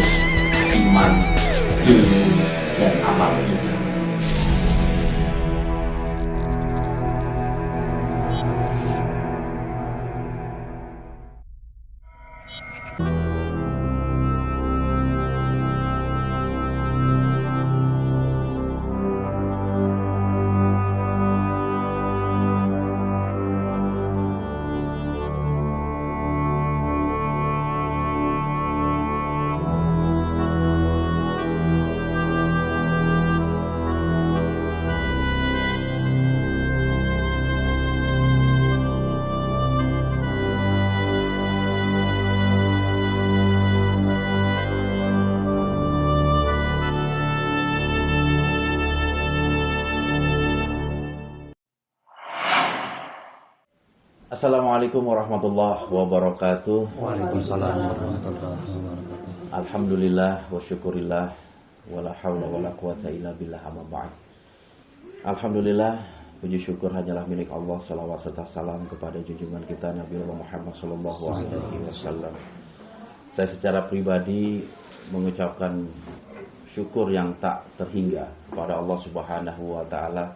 proses iman, ilmu, dan amal kita. Assalamualaikum warahmatullahi wabarakatuh. Waalaikumsalam warahmatullahi wabarakatuh. Alhamdulillah wa syukurillah wala haula wala quwata illa billah amma ba'd. Alhamdulillah, puji syukur hanyalah milik Allah. Salawat serta salam kepada junjungan kita Nabi Muhammad sallallahu alaihi wasallam. Saya secara pribadi mengucapkan syukur yang tak terhingga kepada Allah Subhanahu wa taala,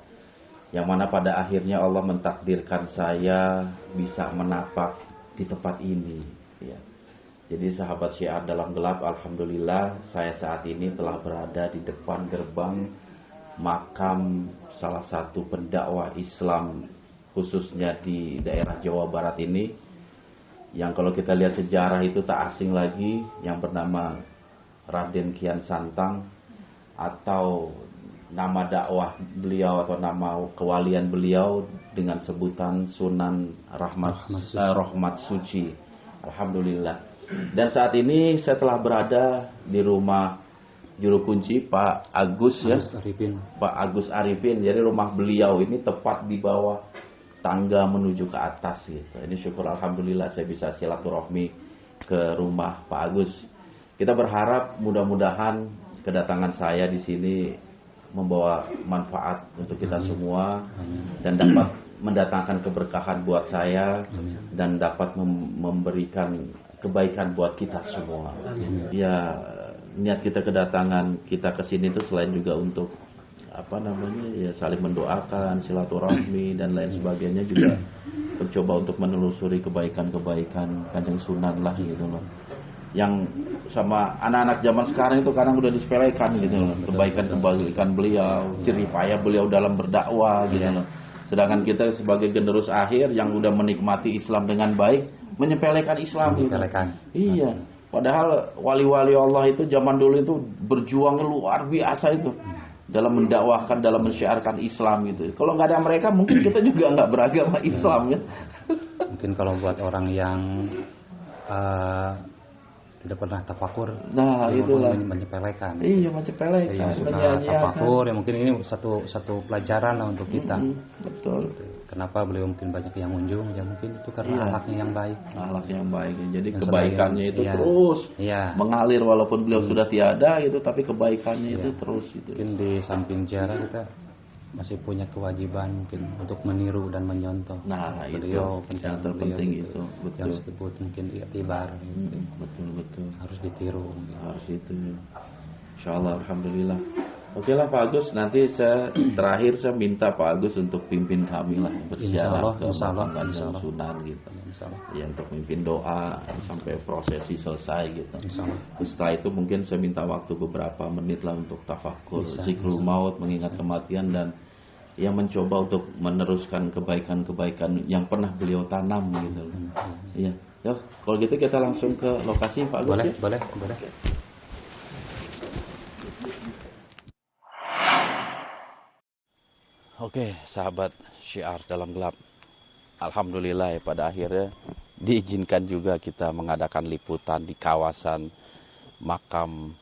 yang mana pada akhirnya Allah mentakdirkan saya bisa menapak di tempat ini, ya. Jadi sahabat Syiar dalam gelap, alhamdulillah saya saat ini telah berada di depan gerbang makam salah satu pendakwah Islam khususnya di daerah Jawa Barat ini, yang kalau kita lihat sejarah itu tak asing lagi, yang bernama Raden Kian Santang, atau nama dakwah beliau atau nama kewalian beliau dengan sebutan Sunan Rahmat Suci. Alhamdulillah. Dan saat ini saya telah berada di rumah juru kunci Pak Agus, ya. Pak Agus Arifin. Jadi rumah beliau ini tepat di bawah tangga menuju ke atas gitu. Ini syukur alhamdulillah saya bisa silaturahmi ke rumah Pak Agus. Kita berharap mudah-mudahan kedatangan saya di sini membawa manfaat untuk kita semua dan dapat mendatangkan keberkahan buat saya dan dapat memberikan kebaikan buat kita semua. Ya, niat kita kedatangan kita ke sini itu selain juga untuk ya saling mendoakan, silaturahmi dan lain sebagainya, juga mencoba untuk menelusuri kebaikan-kebaikan Kanjeng Sunan lah gitu loh. Yang sama anak-anak zaman sekarang itu kadang udah disepelekan gitu loh, kebaikan beliau, jerih payah beliau dalam berdakwah gitu loh. Sedangkan kita sebagai generasi akhir yang udah menikmati Islam dengan baik, menyepelekan Islam gitu. Iya. Padahal wali-wali Allah itu zaman dulu itu berjuang luar biasa itu dalam mendakwahkan, dalam mensyiarkan Islam gitu. Kalau nggak ada mereka mungkin kita juga nggak beragama Islam ya. Mungkin kalau buat orang yang tidak pernah tafakur, nah itulah menyepelekan. Iya, menyepelekan. Yang suka tafakur, ya mungkin ini satu pelajaran lah untuk kita. Betul. Kenapa beliau mungkin banyak yang mengunjung? Ya mungkin itu karena akhlaknya yang baik. Akhlak yang baik. Jadi yang kebaikannya itu terus mengalir walaupun beliau sudah tiada gitu, tapi kebaikannya itu terus gitu. Mungkin di samping ziarah kita masih punya kewajiban mungkin untuk meniru dan menyontoh. Nah, beliau itu yang terpenting itu, betul. Yang disebut mungkin iktibar. Betul. Harus ditiru. Harus itu. Insyaallah, alhamdulillah. Oke lah Pak Agus, nanti terakhir saya minta Pak Agus untuk pimpin kami lah berziarah ke makam Kanjeng Sunan gitu. Ya, untuk mimpin doa sampai prosesi selesai gitu. Setelah itu mungkin saya minta waktu beberapa menit lah untuk tafakur, zikrul maut, mengingat kematian, dan yang mencoba untuk meneruskan kebaikan-kebaikan yang pernah beliau tanam gitu. Iya. Ya, kalau gitu kita langsung ke lokasi Pak Agus. Boleh. Oke, sahabat Syiar dalam gelap. Alhamdulillah ya, pada akhirnya diizinkan juga kita mengadakan liputan di kawasan makam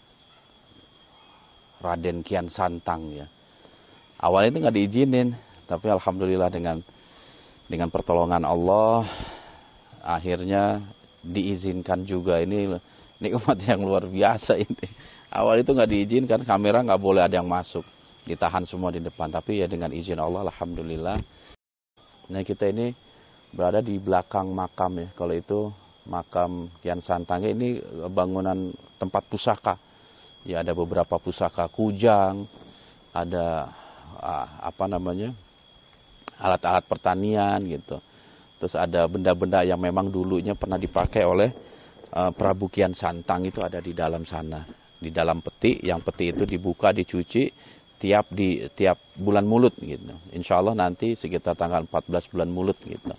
Raden Kian Santang ya. Awalnya itu nggak diizinin, tapi alhamdulillah dengan pertolongan Allah akhirnya diizinkan juga. Ini nikmat yang luar biasa ini. Awal itu nggak diizinkan, kamera nggak boleh ada yang masuk, ditahan semua di depan. Tapi ya dengan izin Allah, alhamdulillah. Nah, kita ini berada di belakang makam ya. Kalau itu makam Kian Santang ini bangunan tempat pusaka. Ya, ada beberapa pusaka kujang, ada alat-alat pertanian gitu. Terus ada benda-benda yang memang dulunya pernah dipakai oleh Prabu Kian Santang, itu ada di dalam sana, di dalam peti. Yang peti itu dibuka, dicuci tiap bulan Mulud gitu. Insya Allah nanti sekitar tanggal 14 bulan Mulud gitu.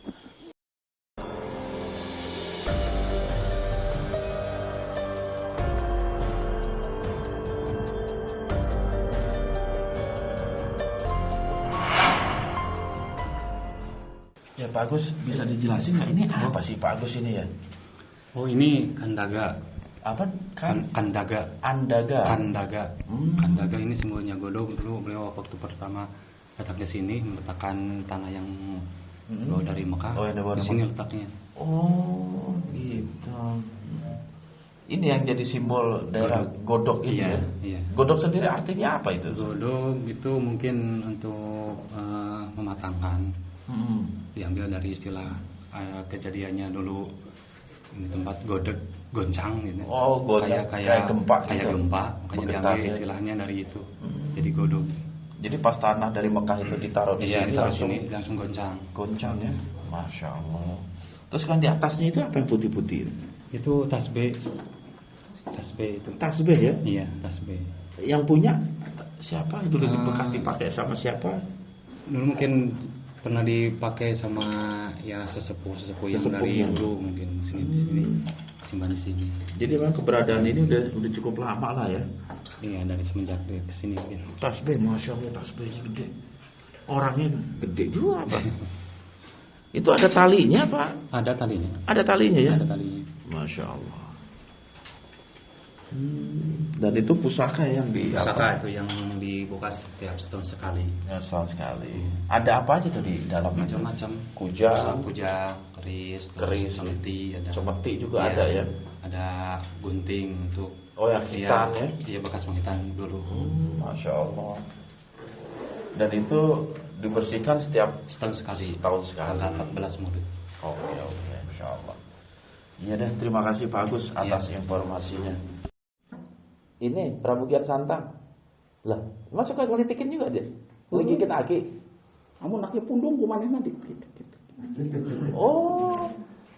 Ya Pak Agus, bisa dijelasin nggak ini apa sih Pak Agus ini ya? Oh, ini Kandaga. Apa? Kandaga. Andaga. Kandaga. Kandaga ini simbolnya Godog. Dulu beliau waktu pertama datang ke sini meletakkan tanah yang bawa dari Mekah. Oh, yang di sini letaknya. Oh, gitu. Ini yang jadi simbol daerah Godog ini iya, ya? Iya. Godog sendiri artinya apa itu? Godog itu mungkin untuk mematangkan. Diambil dari istilah kejadiannya dulu di tempat godeg goncang gitu. Oh, goncang kayak gempa. Kayak gitu. Gempa, makanya diambil istilahnya dari itu. Jadi godog. Jadi pas tanah dari Mekah itu ditaruh di sini, ditaruh sini langsung goncang. Goncang ya, Masya Allah. Terus kan di atasnya itu apa yang putih-putih? Itu tasbih. Tasbih itu. Tasbih ya? Iya, tasbih. Yang punya siapa? Dulu bekas dipakai sama siapa? Dulu mungkin pernah dipakai sama ya sesepuh yang dari dulu mungkin sini simpan di sini. Jadi memang keberadaan ini udah cukup lama lah ya. Iya, dari semenjak ke sini mungkin. Tasbih, Masya Allah, tasbihnya gede. Orangnya gede juga apa? Itu ada talinya Pak? Ada talinya. Ada talinya ya? Ada talinya. Masya Allah. Dan itu pusaka yang itu yang dibuka setiap setahun sekali. Ya, setahun sekali. Ada apa aja tuh di dalam? Macam-macam. Kujang, keris, cemeti, ada. Cemeti juga ada ya. Ada gunting untuk. Oh, yang hitam ya? Iya, bekas menghitam dulu. Masya Allah. Dan itu dibersihkan setiap setahun sekali. Setahun sekali. Tanggal 14 Maulid. Oke, Masya Allah. Iya deh, terima kasih Pak Agus atas informasinya. Ini Prabu Kian Santang. Lah, masuk ke ngelitikin juga dia. Ngelikikin aki. Kamu naknya pundung kumaneh nanti. Oh,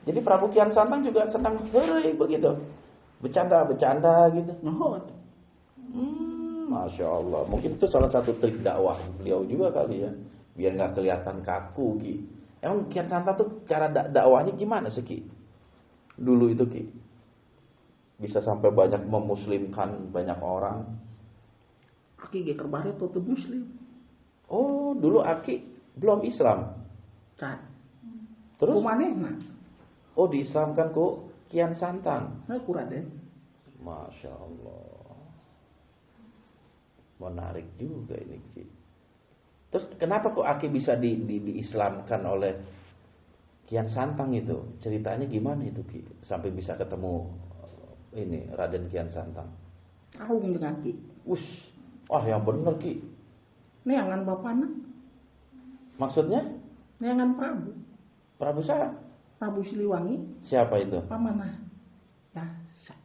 jadi Prabu Kian Santang juga senang heureuy begitu. Bercanda gitu. Nah, Masya Allah. Mungkin itu salah satu trik dakwah beliau juga kali ya. Biar nggak kelihatan kaku Ki. Emang Kian Santang tuh cara dakwahnya gimana sih Ki? Dulu itu Ki. Bisa sampai banyak memuslimkan banyak orang. Aki ge kerbare tuh muslim. Oh, dulu Aki belum Islam. Can. Terus? Kumanehna. Oh, diislamkan ku Kian Santang. Nah, Raden. Masya Allah. Menarik juga ini Ki. Terus kenapa kok Aki bisa diislamkan oleh Kian Santang itu? Ceritanya gimana itu Ki? Sampai bisa ketemu ini Raden Kian Santang. Tahu dengan Ki. Yang bener Ki. Neangan bapana. Maksudnya? Neangan Prabu. Prabu siapa? Prabu Siliwangi. Siapa itu? Pamanah. Rasa.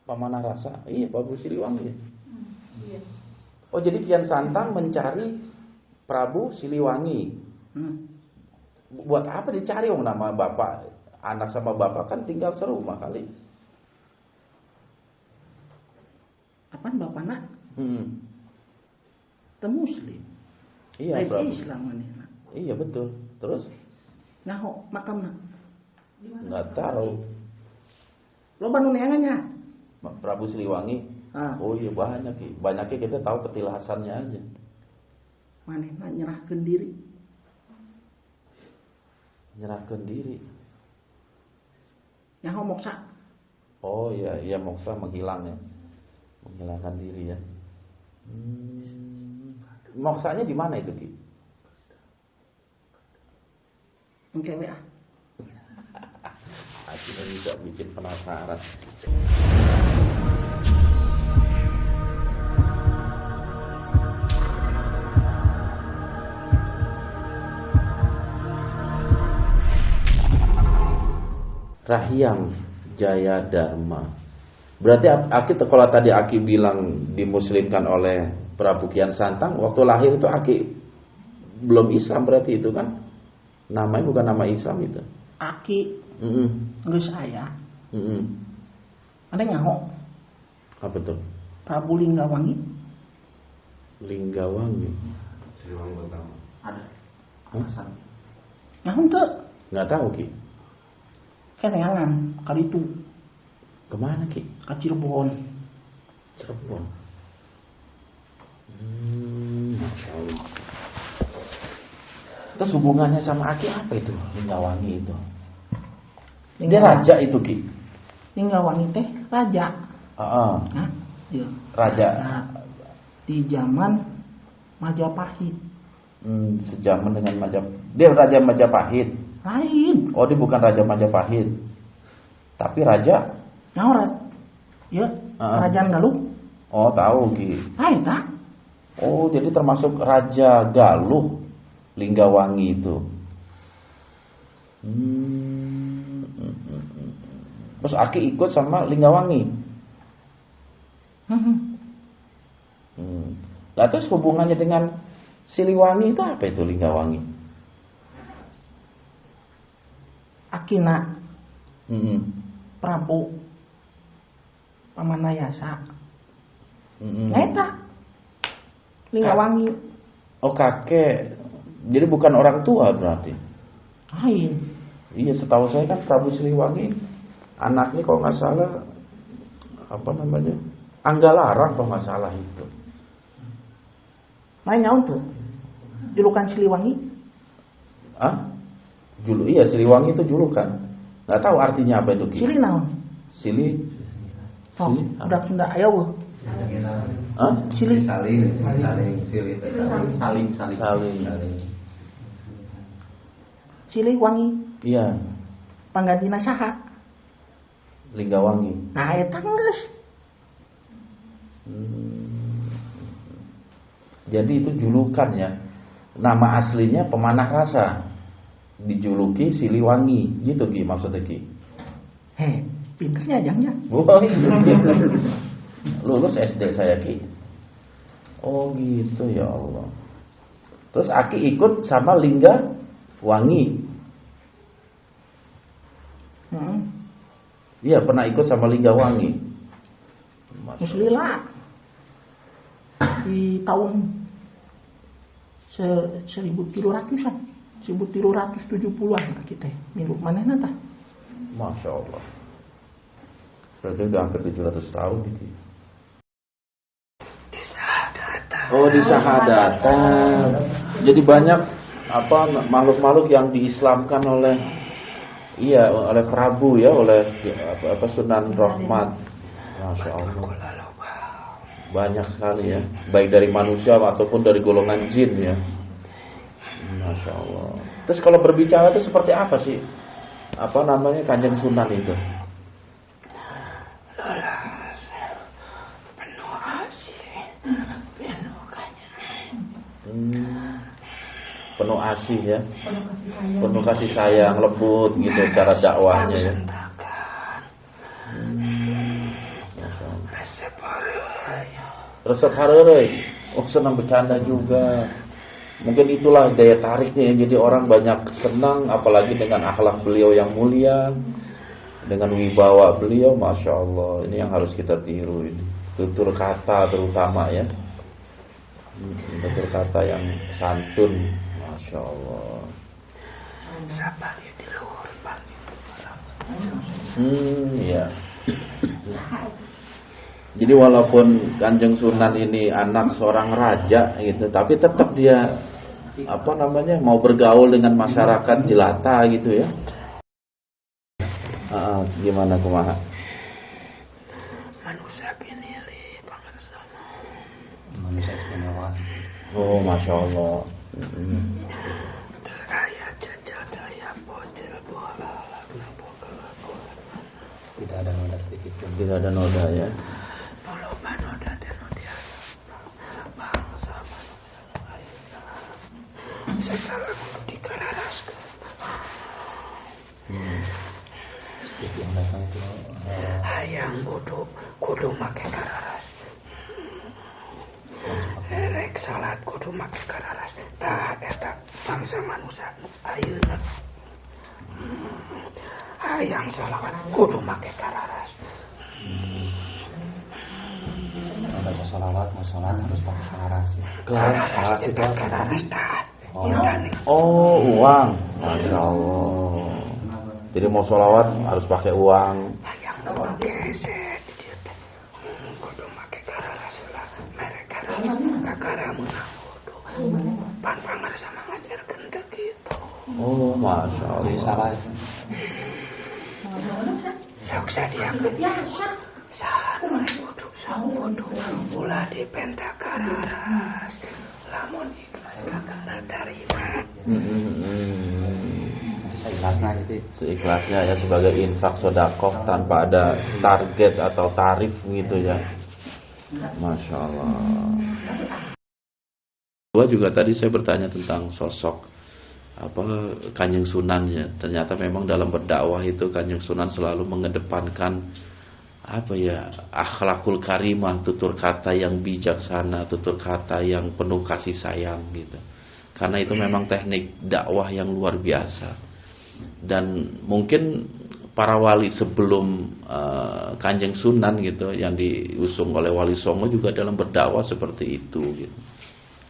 Pamanah Rasa. Iya, Prabu Siliwangi. Iya. Oh, jadi Kian Santang mencari Prabu Siliwangi. Buat apa dicari nama bapak? Anak sama bapak kan tinggal serumah kali. Apaan bapana? Temu muslim. Iya, Prabu. Islam manehna. Iya, betul. Terus? Nyaho makamna. Nggak tahu. Loba nu neangannya. Prabu Siliwangi. Oh iya, banyak Ki. Banyaknya kita tahu petilasannya aja. Manehna nyerahkeun diri. Nyerahkan diri. Nyaho moksa. Oh iya moksa menghilang ya. Menghilangkan diri ya. Moksanya di mana itu Ki? Engkewe Akhirnya bisa bikin penasaran. Kahiyang Jaya Dharma. Berarti Aki kalau tadi Aki bilang dimuslimkan oleh Prabu Kian Santang, waktu lahir itu Aki belum Islam berarti itu kan? Namanya bukan nama Islam itu. Aki geus aya. Ada nyaho Apa tuh? Prabu Linggawangi. Linggawangi. Ada. Hah? Nyaho teu? Nggak tahu Ki. Keneangan kali itu Kemana Ki? ka Cirebon. Cirebon. Masya Allah. Terus hubungannya sama Aki apa itu? Linggawangi itu. Dia raja itu Ki. Linggawangi teh raja. Nah, iya. Raja. Nah, di zaman Majapahit. Sejaman dengan dia raja Majapahit. Lain. Oh, dia bukan raja Majapahit. Tapi raja. Nyaorat. Ya, Kerajaan Galuh. Oh, tahu Ki. Lain tak? Oh, jadi termasuk Raja Galuh Linggawangi itu. Terus Aki ikut sama Linggawangi. Nah, terus hubungannya dengan Siliwangi itu apa itu Linggawangi? Akina Prabu Pamanayasa. Eta Linggawangi. Oh, kakek. Jadi bukan orang tua berarti. Lain. Iya, setahu saya kan Prabu Siliwangi anaknya kalau nggak salah apa namanya? Anggalarang kalau nggak salah itu. Lain nyaon tuh? Julukan Siliwangi? Iya, Siliwangi itu julukan. Nggak tahu artinya apa itu Ki. Sili naon? Sili. Oh, udah Sunda aya weuh. Sili. Saling. Sili wangi. Iya. Panggantina saha? Linggawangi. Nah, eta geus. Jadi itu julukannya. Nama aslinya Pemanah Rasa. Dijuluki Siliwangi, gitu Ki maksudnya Ki. Pinternya ajangnya. Oh, gitu. Lulus SD saya Ki. Oh gitu, ya Allah. Terus Aki ikut sama Linggawangi. Iya, pernah ikut sama Linggawangi. Muslila. Di tahun 1300-an. 1370-an kita. Minggu manehna tah? Masya Allah. Berarti udah hampir 700 tahun gitu. Oh, di Syahadatan. Jadi banyak makhluk-makhluk yang diislamkan oleh Prabu ya, oleh Sunan Rahmat. Masya Allah. Banyak sekali ya, baik dari manusia ataupun dari golongan jin ya. Masya Allah. Terus kalau berbicara itu seperti apa sih? Apa namanya Kanjeng Sunan itu? Penuh asih, penuh asih ya, penuh kasih sayang, lembut gitu cara dakwahnya ya. Resep hareureui. Oh, senang bercanda juga. Mungkin itulah daya tariknya ya. Jadi orang banyak senang, apalagi dengan akhlak beliau yang mulia, dengan wibawa beliau, masya Allah. Ini yang harus kita tiru ini. Tutur kata terutama ya. Tutur kata yang santun, masya Allah. Iya. Jadi walaupun Kanjeng Sunan ini anak seorang raja gitu, tapi tetap dia mau bergaul dengan masyarakat jelata gitu ya. Gimana kumaha? Manusia pinilih pangarsana. Manusia istimewa. Oh, masya Allah. Daya jajal daya bocil bola. Tidak ada noda sedikit pun. Tidak ada noda ya. Hayang kudu make kararas. Rek salat kudu make kararas. Tah eta bangsa manusia ayeuna. Hayang salawat kudu make kararas. Baca sholawat, mau sholat harus pakai kararas ya. Kararas itu kararas tah. Oh, uang. Masya Allah. Jadi mau sholawat harus pakai uang. Hayang naon geset dieu teh. Kudu make kararas lah. Mere kararas kakaramun kudu. Pan pangarsa ngajarkeun teh kitu. Oh, Masya Allah. Sok sadiakeun. Saha kudu sakudu ulah dipenta kararas. Lamun ikhlas kakara tarima. Seikhlasnya gitu. Seikhlasnya ya, sebagai infak sedekah tanpa ada target atau tarif gitu ya. Masya Allah. Gua juga tadi saya bertanya tentang sosok Kanjeng Sunan ya. Ternyata memang dalam berdakwah itu Kanjeng Sunan selalu mengedepankan akhlakul karimah, tutur kata yang bijaksana, tutur kata yang penuh kasih sayang gitu. Karena itu memang teknik dakwah yang luar biasa. Dan mungkin para wali sebelum Kanjeng Sunan gitu, yang diusung oleh Wali Songo juga dalam berdakwah seperti itu gitu.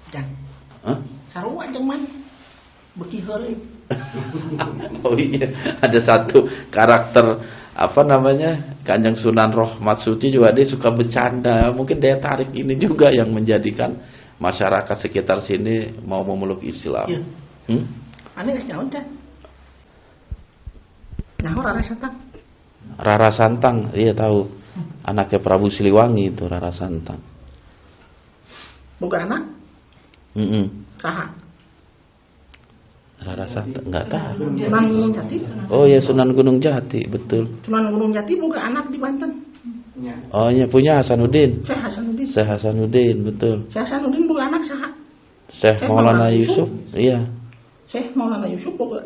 Dan sarua jeung man beuki heuleuy. Oh iya, ada satu karakter Kanjeng Sunan Rohmat Suci juga dia suka bercanda. Mungkin daya tarik ini juga yang menjadikan masyarakat sekitar sini mau memeluk Islam. Iya. Ane geus nyaon can? Naon Rara Santang? Rara Santang, iya tahu. Anaknya Prabu Siliwangi itu Rara Santang. Boga anak? Saha? Rara Santang enggak tahu. Sunan Gunung Jati? Oh ya, Sunan Gunung Jati, betul. Sunan Gunung Jati boga anak di Banten. Oh iya, punya Hasanuddin. Syekh Hasanuddin. Syekh Hasanuddin, betul. Syekh Hasanuddin boga anak saha? Syekh Maulana Yusuf, iya. Syekh Maulana Yusuf boga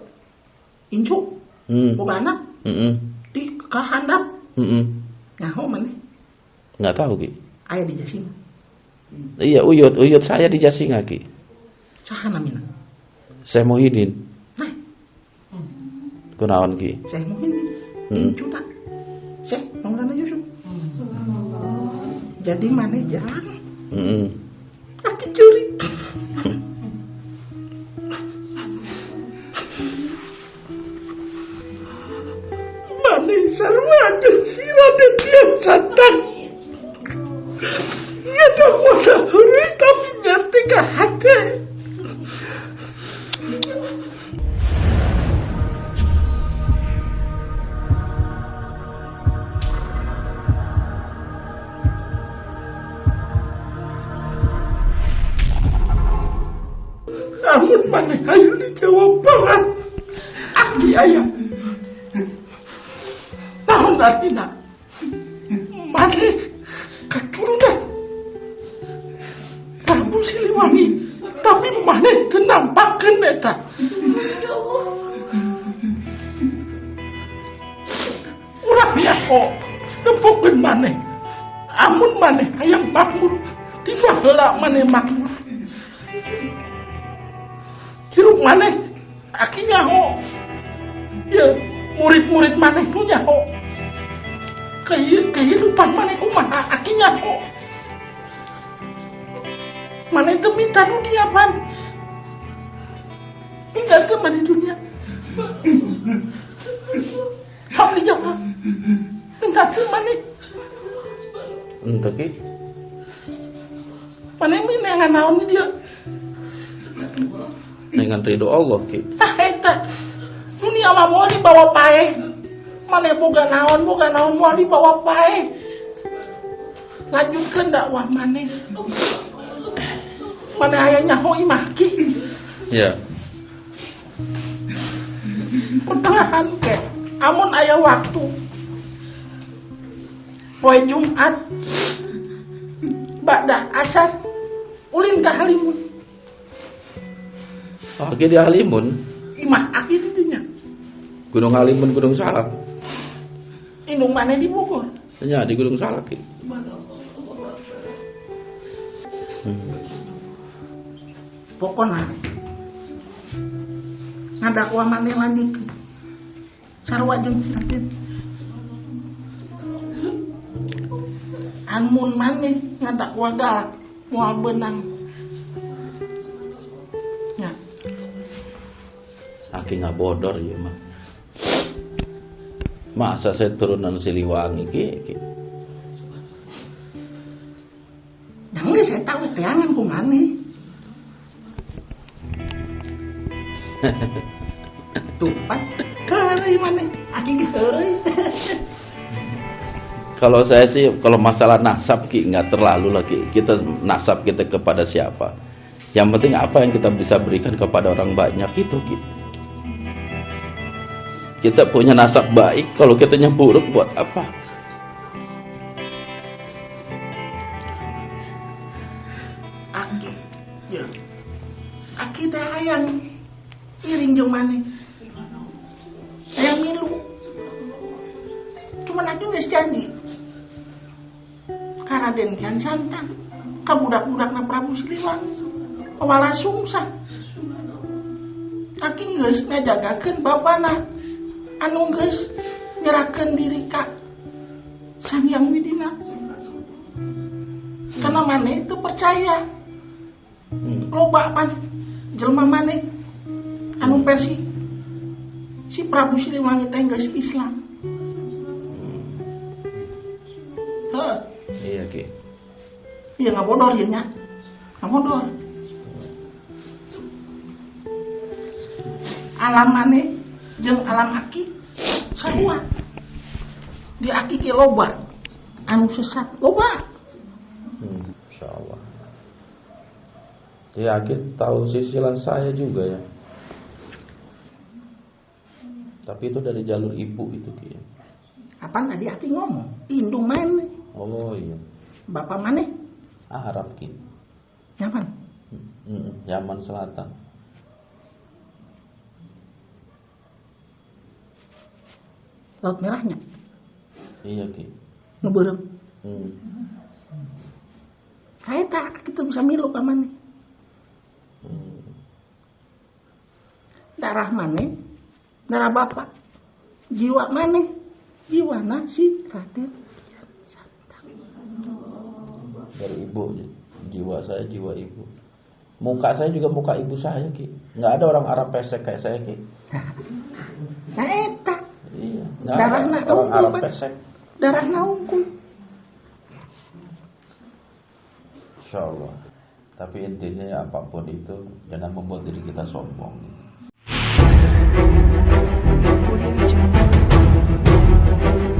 incu. Boga anak. Di kahandap. Nyaho maneh? Enggak tahu, Ki. Aya di Jasinga. Iya, uyut saya di Jasinga, Ki. Saha namina? Syekh Muhyiddin. Nah. Kunaon, Ki? Syekh Muhyiddin. Incu tak? Syekh Maulana Yusuf. Jadi maneh jarang. Aki curi. Maneh sarua jeung sira dan dia Santang. Ia dah moda heureuy tapi nyati ka hate. Namun maneh hayu di Jawa Barat. Aki aya. Naon artina? Maneh keturunan Prabu Siliwangi, tapi maneh teu nampakkeun eta. Urang nyaho nempukeun maneh. Amun maneh hayang makmur, tiba heula maneh makmur. Hirup maneh aki nyaho. Ya, murid-murid maneh nu nyaho. Kehidupan maneh kumaha aki nyaho. Maneh teu minta dunia pan. Tinggal ke mana dunia. Ham dijawab. Minta teu maneh. Enteu, Ki. Maneh minangan naon di dieu? Dengan ridho Allah, Ki. Tah eta. Dunia mah moal dibawa pae. Maneh boga naon moal dibawa pae. Lanjutkeun dakwah maneh. Maneh aya nyaho imah Ki. Iya. Pertengahan ke, amun aya waktu. Poe Jumat ba'da asar ulin ka Halimun. Aki di Halimun. Imah aki di dinya. Gunung Halimun, Gunung Salak. Indung mana di Bogor? Ya di Gunung Salak Ki. Pokoknya ngadakwa mana lanjut ke sarwa jeung siratin. Amun mana ngadakwa galak moal benang. Ya. Aki nggak bodor ya mah. Masa saya turunan Siliwangi Ki. Yang nggak saya tahu teangan ku mana. Tupat kari mana? Aki geureuy. Kalau saya sih, kalau masalah nasab Ki nggak terlalu lagi. Kita nasab kita kepada siapa? Yang penting apa yang kita bisa berikan kepada orang banyak itu Ki. Kita punya nasab baik, kalau kitanya buruk buat apa? Aki, ya. Aki teh hayang iring jeung maneh. Hayang milu. Cuman Aki geus janji. Ka Raden Kian Santang, ka budak-budakna Prabu Siliwangi, wala sungsang. Aki geus ngajagakeun bapana anu geus nyerahkeun diri ka Sang Hyang Widina. Karena maneh teu percaya. Loba pan jelema maneh anu versi si Prabu Siliwangi teh geus Islam. Heuh. Iya Ki. Iya nggak bodor ya nya, nggak bodor. Alam maneh jeung alam Aki sarua. Di Aki ke loba anu sesat loba. Insyaallah. Ya Ki tahu silsilah saya juga ya. Tapi itu dari jalur ibu itu Ki. Apaan tadi Aki ngomong? Indung maneh. Oh iya. Bapak maneh? Arab Ki. Nyaman? Yaman Selatan. Laut Merahnya? Iya Ki. Ngebeureum. Kaeta kita bisa milu ka maneh. Darah maneh, darah bapak. Jiwa maneh, jiwana si Raden Kian Santang. Dari ibu, jiwa saya jiwa ibu. Muka saya juga muka ibu saya Ki. Nggak ada orang Arab pesek kayak saya Ki. Nah eta. Iya. Nggak Darahna ada orang Arab unggul, pesek. Darahna unggul. Insyaallah. Tapi intinya apapun itu jangan membuat diri kita sombong. Audio Jungle.